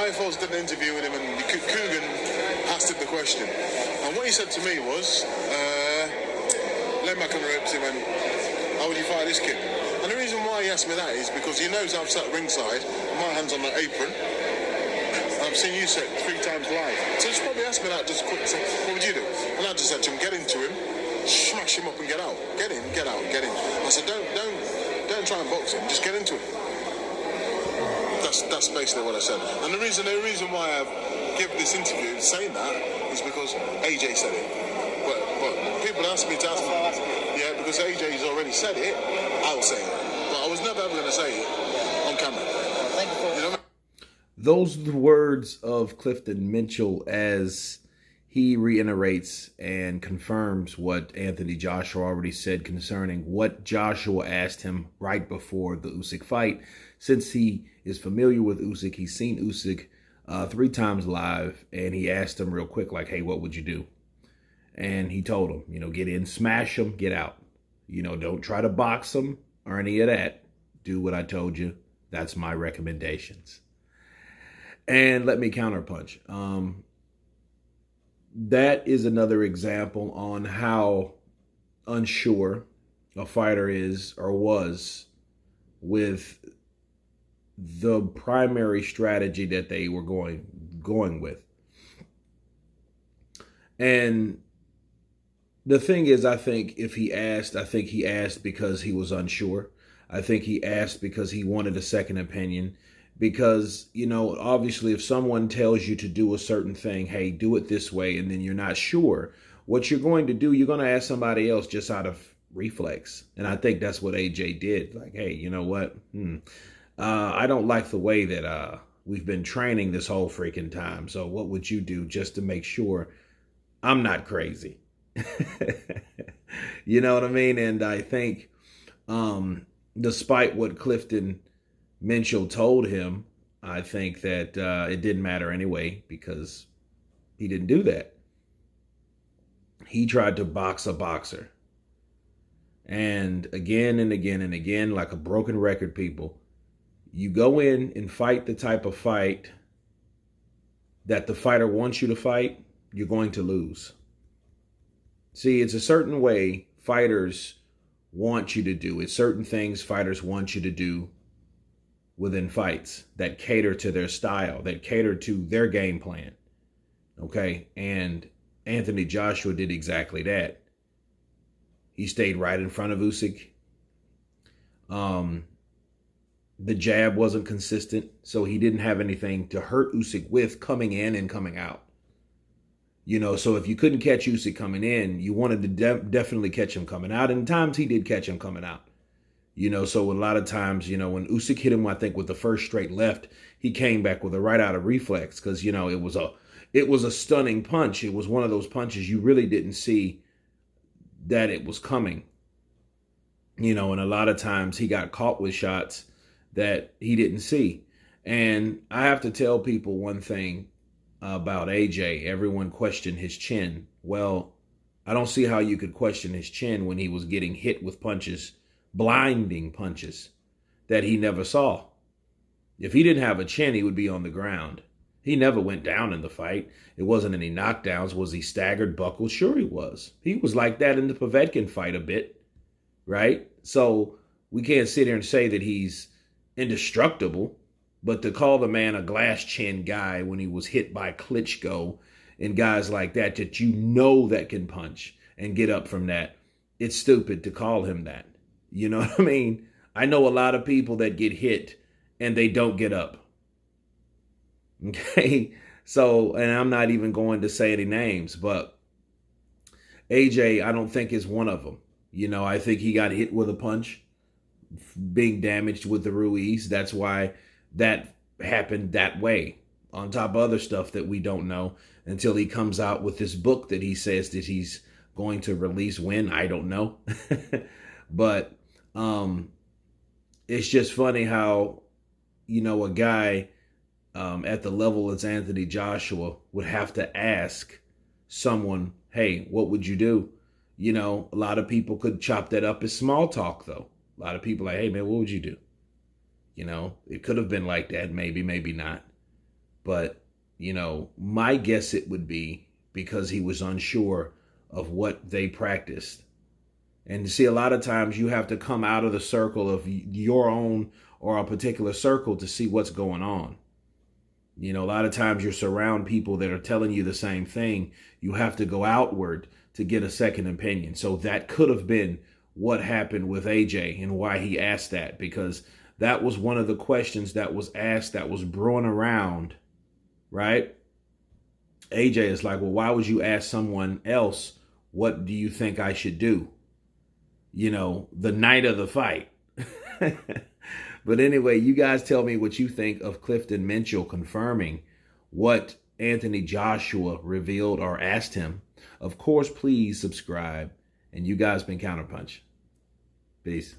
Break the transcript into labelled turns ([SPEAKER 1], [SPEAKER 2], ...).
[SPEAKER 1] Brian Foles did an interview with him, and Coogan asked him the question. And what he said to me was, led back on the ropes, he went, how would you fight this kid? And the reason why he asked me that is because he knows I've sat ringside, my hand's on the apron, and I've seen Usyk 3 times live. So he's probably asked me that just quick, say, what would you do? And I just said to him, get into him, smash him up and get out. Get in, get out, get in. I said, don't try and box him, just get into him. That's basically what I said. And the reason why I've given this interview saying that is because AJ said it. But people ask me to ask me, yeah, because AJ's already said it, I'll say it. But I was never ever going to say it on camera. Thank you for, you know.
[SPEAKER 2] Those are the words of Clifton Mitchell as he reiterates and confirms what Anthony Joshua already said concerning what Joshua asked him right before the Usyk fight. Since he is familiar with Usyk, he's seen Usyk 3 times live, and he asked him real quick, like, hey, what would you do? And he told him, you know, get in, smash him, get out. You know, don't try to box him or any of that. Do what I told you. That's my recommendations. And let me counterpunch. That is another example on how unsure a fighter is or was with the primary strategy that they were going with. And the thing is, I think he asked because he was unsure. I think he asked because he wanted a second opinion. Because, you know, obviously if someone tells you to do a certain thing, hey, do it this way, and then you're not sure what you're going to do, you're going to ask somebody else just out of reflex. And I think that's what AJ did. Like, hey, you know what? I don't like the way that we've been training this whole freaking time. So what would you do just to make sure I'm not crazy? You know what I mean? And I think despite what Clifton Mitchell told him, I think that it didn't matter anyway because he didn't do that. He tried to box a boxer. And again and again and again, like a broken record, people, you go in and fight the type of fight that the fighter wants you to fight, you're going to lose. See, it's a certain way fighters want you to do it. Certain things fighters want you to do within fights that cater to their style, that cater to their game plan. Okay? And Anthony Joshua did exactly that. He stayed right in front of Usyk. The jab wasn't consistent, so he didn't have anything to hurt Usyk with coming in and coming out. You know, so if you couldn't catch Usyk coming in, you wanted to definitely catch him coming out. And times he did catch him coming out. You know, so a lot of times, you know, when Usyk hit him, I think with the first straight left, he came back with a right out of reflex because, you know, it was a stunning punch. It was one of those punches you really didn't see that it was coming. You know, and a lot of times he got caught with shots that he didn't see. And I have to tell people one thing about AJ. Everyone questioned his chin. Well, I don't see how you could question his chin when he was getting hit with punches, blinding punches that he never saw. If he didn't have a chin, he would be on the ground. He never went down in the fight. It wasn't any knockdowns. Was he staggered, buckled? Sure he was. He was like that in the Povetkin fight a bit, right? So we can't sit here and say that he's indestructible, but to call the man a glass chin guy when he was hit by Klitschko and guys like that you know that can punch and get up from that, it's stupid to call him that. You know what I mean? I know a lot of people that get hit and they don't get up. Okay? So, and I'm not even going to say any names, but AJ, I don't think is one of them. You know, I think he got hit with a punch, being damaged with the Ruiz. That's why that happened that way, on top of other stuff that we don't know until he comes out with this book that he says that he's going to release when, I don't know. But it's just funny how, you know, a guy at the level as Anthony Joshua would have to ask someone, hey, what would you do? You know, a lot of people could chop that up as small talk, though. A lot of people like, hey, man, what would you do? You know, it could have been like that, maybe, maybe not. But, my guess it would be because he was unsure of what they practiced. And see, a lot of times you have to come out of the circle of your own or a particular circle to see what's going on. A lot of times you're surround people that are telling you the same thing. You have to go outward to get a second opinion. So that could have been what happened with AJ and why he asked that, because that was one of the questions that was asked that was brewing around, right? AJ is like, well, why would you ask someone else, what do you think I should do? The night of the fight. But anyway, you guys tell me what you think of Clifton Mitchell confirming what Anthony Joshua revealed or asked him. Of course, please subscribe. And you guys been Counterpunch. Peace.